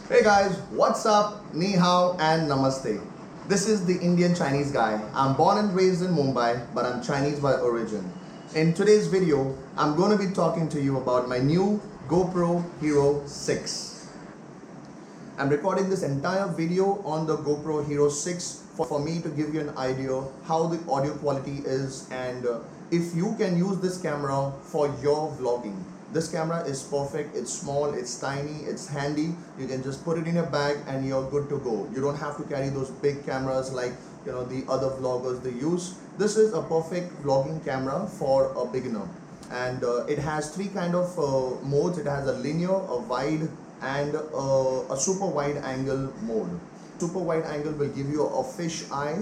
Hey guys, what's up? Ni hao and namaste. This is the Indian Chinese guy. I'm born and raised in Mumbai, but I'm Chinese by origin. In today's video, I'm going to be talking to you about my new GoPro Hero 6. I'm recording this entire video on the GoPro Hero 6 for me to give you an idea how the audio quality is and if you can use this camera for your vlogging. This camera is perfect, it's small, it's tiny, it's handy. You can just put it in your bag and you're good to go. You don't have to carry those big cameras like the other vloggers they use. This is a perfect vlogging camera for a beginner. And it has three kind of modes. It has a linear, a wide and a super wide angle mode. Super wide angle will give you a fish eye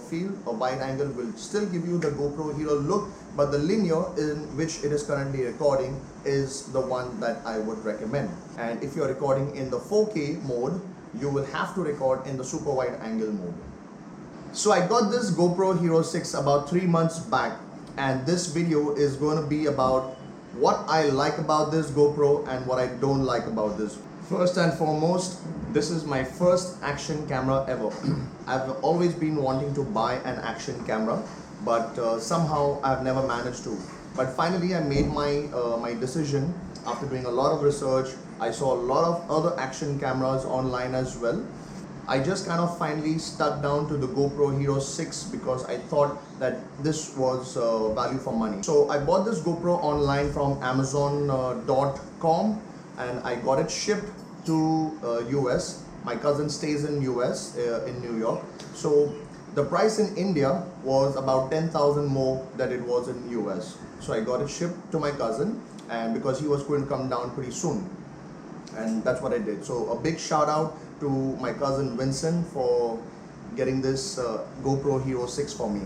feel. A wide angle will still give you the GoPro Hero look, but the linear in which it is currently recording is the one that I would recommend. And if you're recording in the 4K mode, you will have to record in the super wide angle mode. So I got this GoPro Hero 6 about 3 months back, and this video is going to be about what I like about this GoPro and what I don't like about this. First and foremost, this is my first action camera ever. I've always been wanting to buy an action camera, but somehow I've never managed to. But finally I made my decision after doing a lot of research. I saw a lot of other action cameras online as well. I just kind of finally stuck down to the GoPro Hero 6 because I thought that this was value for money. So I bought this GoPro online from Amazon.com and I got it shipped to US. My cousin stays in US in New York. So the price in India was about 10,000 more than it was in US. So I got it shipped to my cousin, and because he was going to come down pretty soon. And that's what I did. So a big shout out to my cousin Vincent for getting this GoPro Hero 6 for me.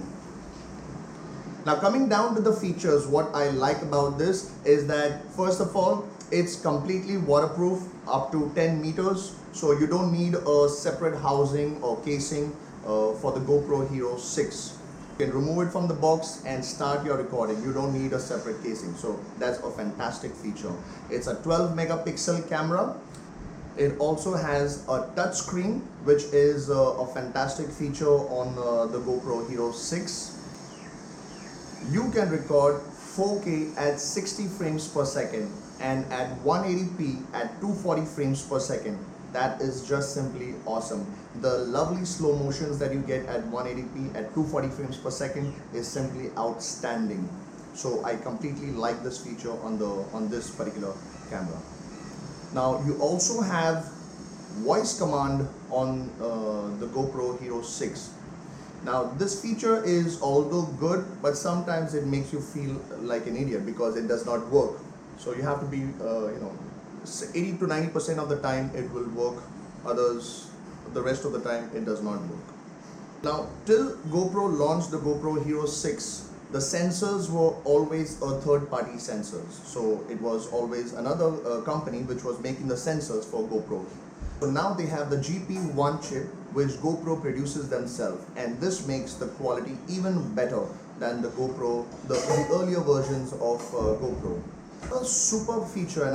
Now coming down to the features, what I like about this is that first of all, it's completely waterproof up to 10 meters. So you don't need a separate housing or casing for the GoPro Hero 6. You can remove it from the box and start your recording. You don't need a separate casing. So that's a fantastic feature. It's a 12 megapixel camera. It also has a touch screen, which is a fantastic feature on the GoPro Hero 6. You can record 4K at 60 frames per second and at 180p at 240 frames per second. That is just simply awesome. The lovely slow motions that you get at 180p at 240 frames per second is simply outstanding. So I completely like this feature on this particular camera. Now you also have voice command on the GoPro Hero 6. Now this feature is although good, but sometimes it makes you feel like an idiot because it does not work. So you have to be 80 to 90% of the time it will work, the rest of the time it does not work. Now till GoPro launched the GoPro Hero 6, the sensors were always a third-party sensors. So it was always another company which was making the sensors for GoPro. So now they have the GP1 chip which GoPro produces themselves, and this makes the quality even better than the GoPro, the earlier versions of GoPro. A super feature,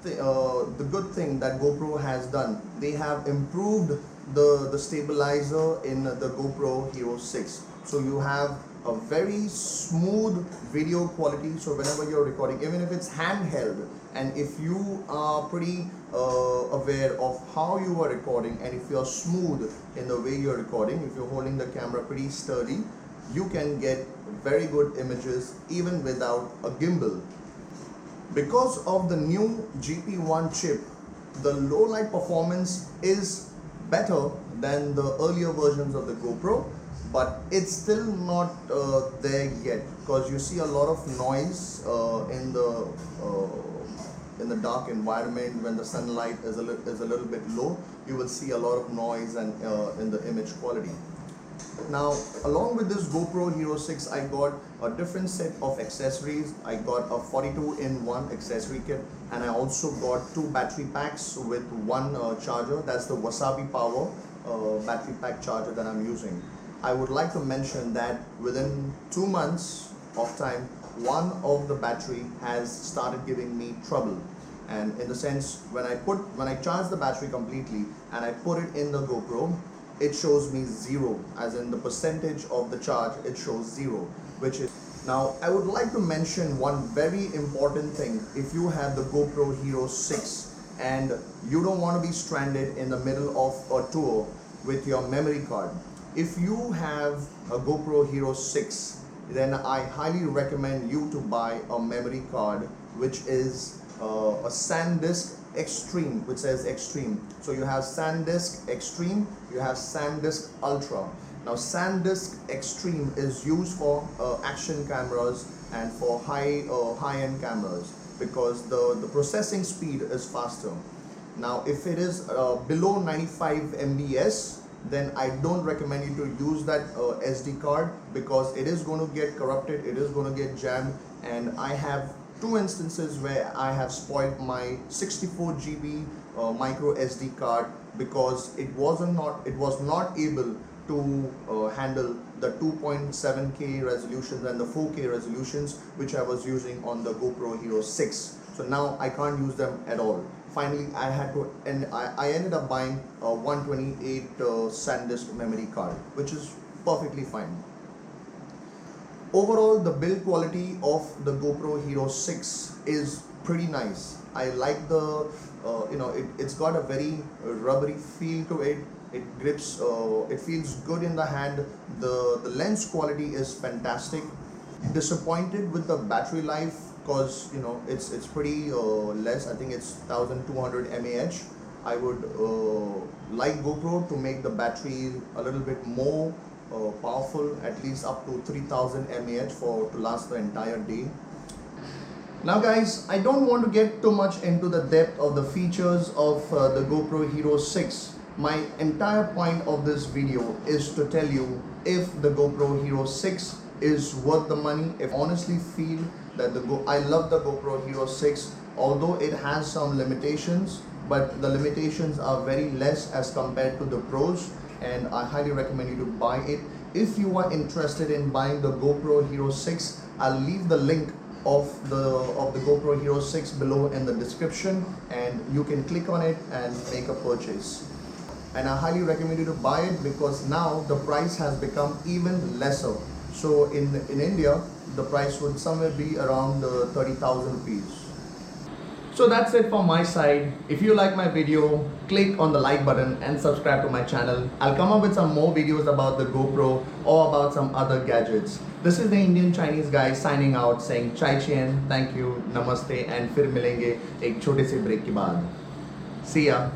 the good thing that GoPro has done, they have improved the stabilizer in the GoPro Hero 6. So you have a very smooth video quality. So whenever you're recording, even if it's handheld, and if you are pretty aware of how you are recording, and if you're smooth in the way you're recording, if you're holding the camera pretty sturdy, you can get very good images even without a gimbal. Because of the new GP1 chip, the low light performance is better than the earlier versions of the GoPro, but it's still not there yet because you see a lot of noise in the dark environment. When the sunlight is a little bit low, you will see a lot of noise and in the image quality. Now along with this GoPro Hero 6, I got a different set of accessories. I got a 42-in-1 accessory kit, and I also got 2 battery packs with 1 charger. That's the Wasabi Power battery pack charger that I'm using. I would like to mention that within 2 months of time, one of the battery has started giving me trouble. And in the sense, when I charge the battery completely and I put it in the GoPro, it shows me 0, as in the percentage of the charge, it shows 0, which is. Now I would like to mention one very important thing. If you have the GoPro Hero 6 and you don't want to be stranded in the middle of a tour with your memory card, if you have a GoPro Hero 6, then I highly recommend you to buy a memory card which is a SanDisk Extreme, which says Extreme. So you have SanDisk Extreme, you have SanDisk Ultra. Now SanDisk Extreme is used for action cameras and for high-end cameras because the processing speed is faster. Now if it is below 95 MBs, then I don't recommend you to use that SD card because it is going to get corrupted, it is going to get jammed, and I have 2 instances where I have spoiled my 64 GB micro SD card because it was not able to handle the 2.7K resolutions and the 4K resolutions which I was using on the GoPro Hero 6. So now I can't use them at all. Finally, I had to, and I ended up buying a 128 SanDisk memory card, which is perfectly fine. Overall, the build quality of the GoPro Hero 6 is pretty nice. I like the, it's got a very rubbery feel to it. It grips, it feels good in the hand. The lens quality is fantastic. Disappointed with the battery life because it's pretty less. I think it's 1200 mAh. I would like GoPro to make the battery a little bit more powerful, at least up to 3000 mAh to last the entire day. Now guys, I don't want to get too much into the depth of the features of the GoPro Hero 6. My entire point of this video is to tell you if the GoPro Hero 6 is worth the money. If honestly feel that I love the GoPro Hero 6, although it has some limitations, but the limitations are very less as compared to the Pros, and I highly recommend you to buy it. If you are interested in buying the GoPro Hero 6, I'll leave the link of the GoPro Hero 6 below in the description, and you can click on it and make a purchase. And I highly recommend you to buy it because now the price has become even lesser. So in India, the price would somewhere be around 30,000 rupees. So that's it from my side. If you like my video, click on the like button and subscribe to my channel. I'll come up with some more videos about the GoPro or about some other gadgets. This is the Indian Chinese guy signing out saying Chai Chien, thank you, Namaste, and फिर मिलेंगे एक छोटे से break के बाद. See ya.